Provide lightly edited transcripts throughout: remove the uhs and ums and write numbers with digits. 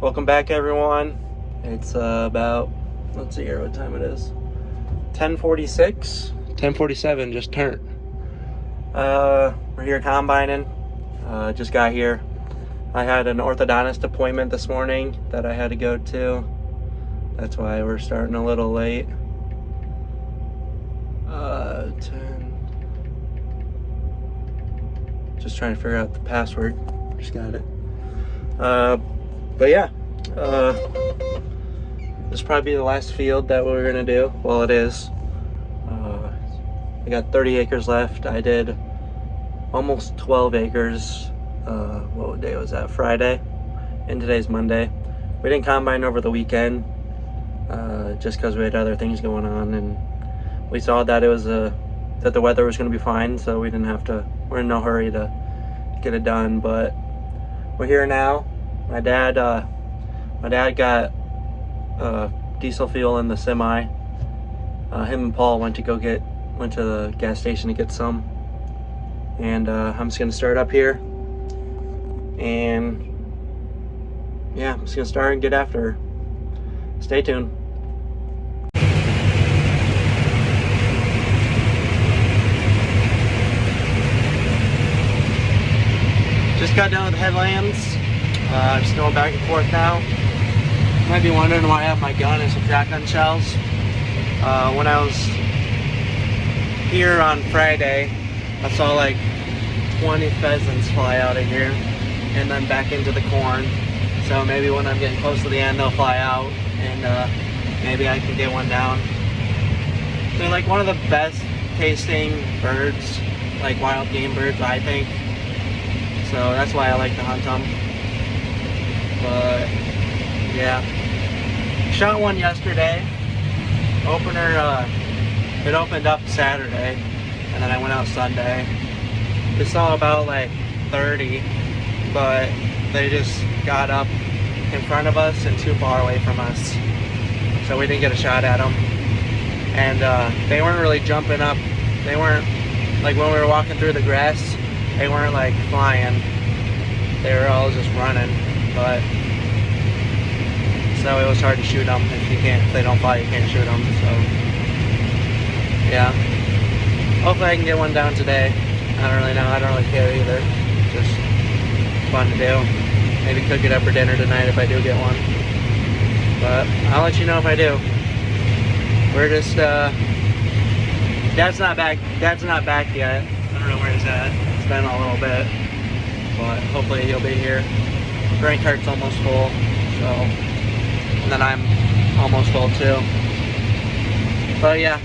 Welcome back, everyone. It's about, let's see here what time it is. 10:46, 10:47 just turned. We're here combining. Just got here. I had an orthodontist appointment this morning that I had to go to. That's why we're starting a little late. 10. Just trying to figure out the password. Just got it. But yeah, this will probably be the last field that we're gonna do. Well, it is. I got 30 acres left. I did almost 12 acres. What day was that? Friday, and today's Monday. We didn't combine over the weekend, just because we had other things going on, and we saw that it was that the weather was gonna be fine, so we didn't have to. We're in no hurry to get it done, but we're here now. My dad got diesel fuel in the semi. Him and Paul went to the gas station to get some, and I'm just gonna start up here, and yeah, I'm just gonna start and get after her. Stay tuned. Just got done with the headlands. Just going back and forth now. You might be wondering why I have my gun and some shotgun shells. When I was here on Friday, I saw like 20 pheasants fly out of here and then back into the corn. So maybe when I'm getting close to the end, they'll fly out, and maybe I can get one down. They're like one of the best tasting birds, like wild game birds, I think. So that's why I like to hunt them. But yeah, shot one yesterday. Opener, it opened up Saturday, and then I went out Sunday. We saw about like 30, but they just got up in front of us and too far away from us, so we didn't get a shot at them. And they weren't really jumping up. They weren't like when we were walking through the grass. They weren't like flying. They were all just running. But so it was hard to shoot them. If they don't fly, you can't shoot them. So yeah, hopefully I can get one down today. I don't really know. I don't really care either. Just fun to do. Maybe cook it up for dinner tonight if I do get one. But I'll let you know if I do. We're just Dad's not back. Dad's not back yet. I don't know where he's at. It's been a little bit, but hopefully he'll be here. Grain cart's almost full, so, and then I'm almost full too. But yeah,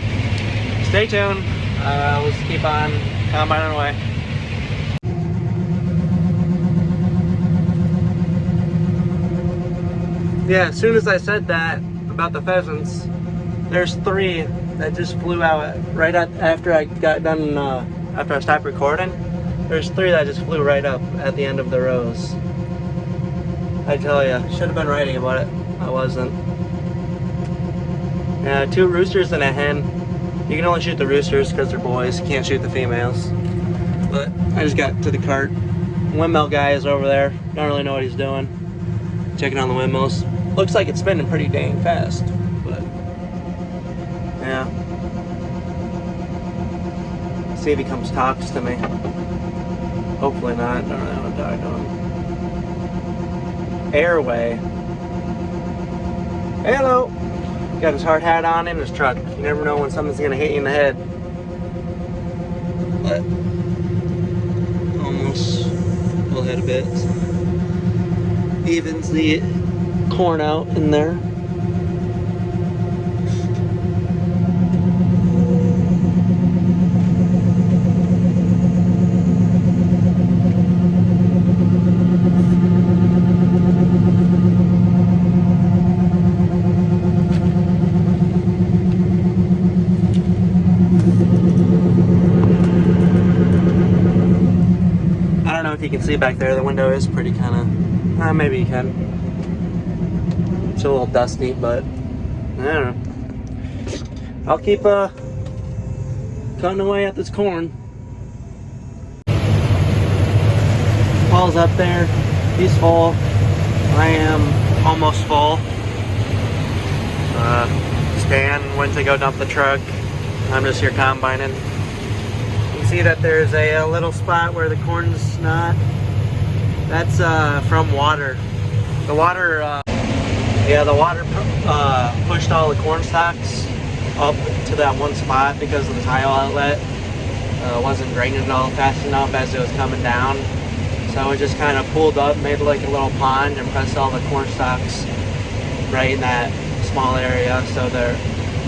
stay tuned. Let's keep on combining away. Yeah, as soon as I said that about the pheasants, there's 3 that just flew out right after I got done. After I stopped recording, there's 3 that just flew right up at the end of the rows. I tell ya, should have been writing about it. I wasn't. Yeah, 2 roosters and a hen. You can only shoot the roosters because they're boys. You can't shoot the females. But I just got to the cart. Windmill guy is over there. Don't really know what he's doing. Checking on the windmills. Looks like it's spinning pretty dang fast. But yeah. See if he talks to me. Hopefully not. I don't really know what to talk to him. Airway. Hello. Got his hard hat on in his truck. You never know when something's gonna hit you in the head. But almost will hit a bit. Evens the corn out in there. If you can see back there, the window is pretty kind of, maybe you can. It's a little dusty, but I don't know. I'll keep cutting away at this corn. Paul's up there. He's full. I am almost full. Stan went to go dump the truck. I'm just here combining. You can see that there's a little spot where the corn's not. That's from water. The water, pushed all the corn stalks up to that one spot because of the tile outlet. Wasn't draining it all fast enough as it was coming down. So it just kind of pulled up, made like a little pond, and pressed all the corn stalks right in that small area. So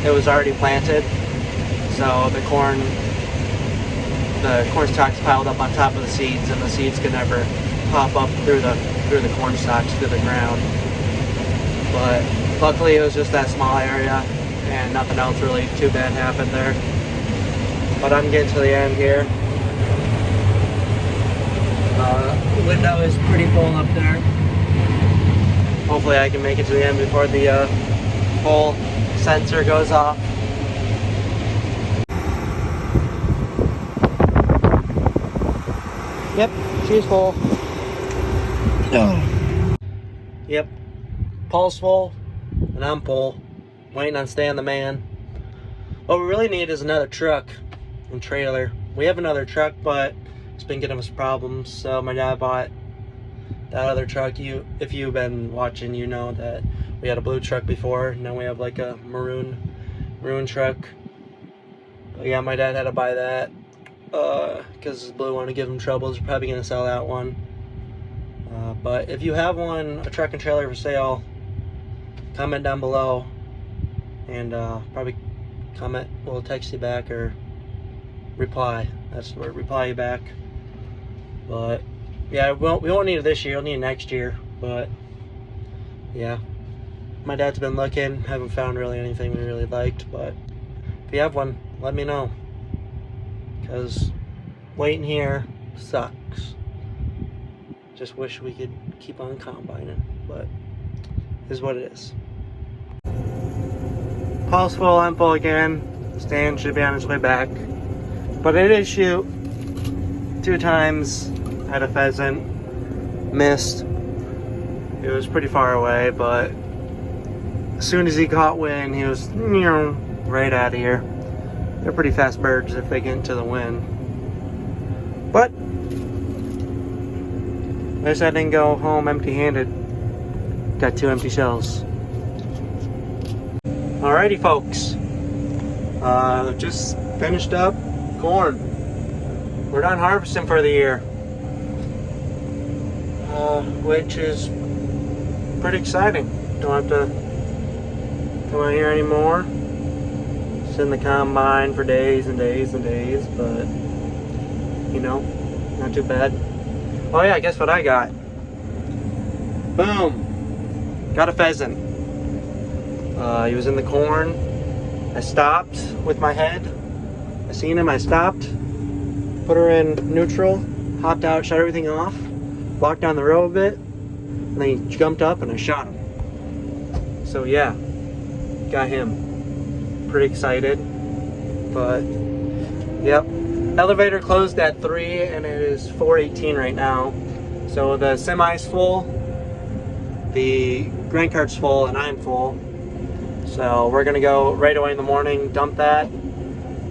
it was already planted. So the corn stalks piled up on top of the seeds, and the seeds could never pop up through the corn stalks to the ground. But luckily it was just that small area, and nothing else really too bad happened there. But I'm getting to the end here. The window is pretty full up there. Hopefully I can make it to the end before the full sensor goes off. Yep, she's full. Yep, Paul's full, and I'm full. Waiting on Stan the man. What we really need is another truck and trailer. We have another truck, but it's been getting us problems. So my dad bought that other truck. If you've been watching, you know that we had a blue truck before. Now we have like a maroon truck. But yeah, my dad had to buy that because his blue wanted to give him trouble. He's probably gonna sell that one. But if you have one, a truck and trailer for sale, comment down below, and probably comment. We'll text you back or reply. That's where reply you back. But yeah, we won't need it this year. We'll need it next year. But yeah, my dad's been looking. Haven't found really anything we really liked. But if you have one, let me know. Because waiting here sucks. Just wish we could keep on combining, but it is what it is. Paul's full, I'm full again. Stan should be on his way back. But I did shoot 2 times at a pheasant. Missed. It was pretty far away, but as soon as he caught wind, he was right out of here. They're pretty fast birds if they get into the wind. But at least I didn't go home empty-handed. Got 2 empty shells. Alrighty, folks. Just finished up corn. We're done harvesting for the year, which is pretty exciting. Don't have to come out here anymore. Sit in the combine for days and days and days, but you know, not too bad. Oh yeah, guess what I got? Boom! Got a pheasant. He was in the corn. I stopped with my head. I seen him, I stopped. Put her in neutral. Hopped out, shut everything off. Walked down the road a bit. And then he jumped up and I shot him. So yeah, got him. Pretty excited. But, yep. Elevator closed at 3 and it is 4:18 right now. So the semi's full, the grain cart's full, and I'm full. So we're gonna go right away in the morning, dump that,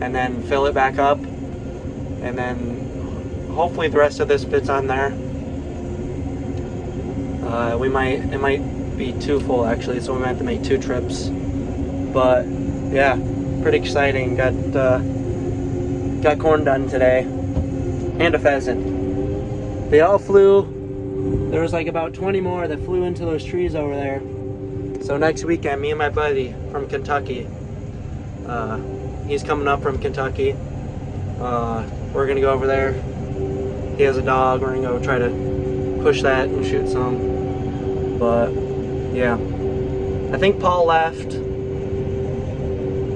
and then fill it back up. And then hopefully the rest of this fits on there. It might be too full actually, so we might have to make 2 trips. But yeah, pretty exciting. Got corn done today, and a pheasant. They all flew. There was like about 20 more that flew into those trees over there. So next weekend, me and my buddy from Kentucky, he's coming up from Kentucky. We're gonna go over there. He has a dog. We're gonna go try to push that and shoot some. But yeah, I think Paul left.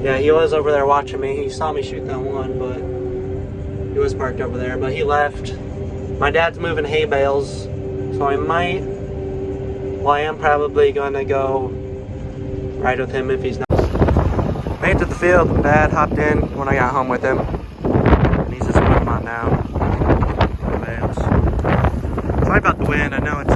Yeah, he was over there watching me. He saw me shoot that one, but he was parked over there. But he left. My dad's moving hay bales, so I might. Well, I am probably gonna go ride with him if he's not. Made it to the field. Dad hopped in when I got home with him. And he's just putting them on now. Sorry about the wind. I know it's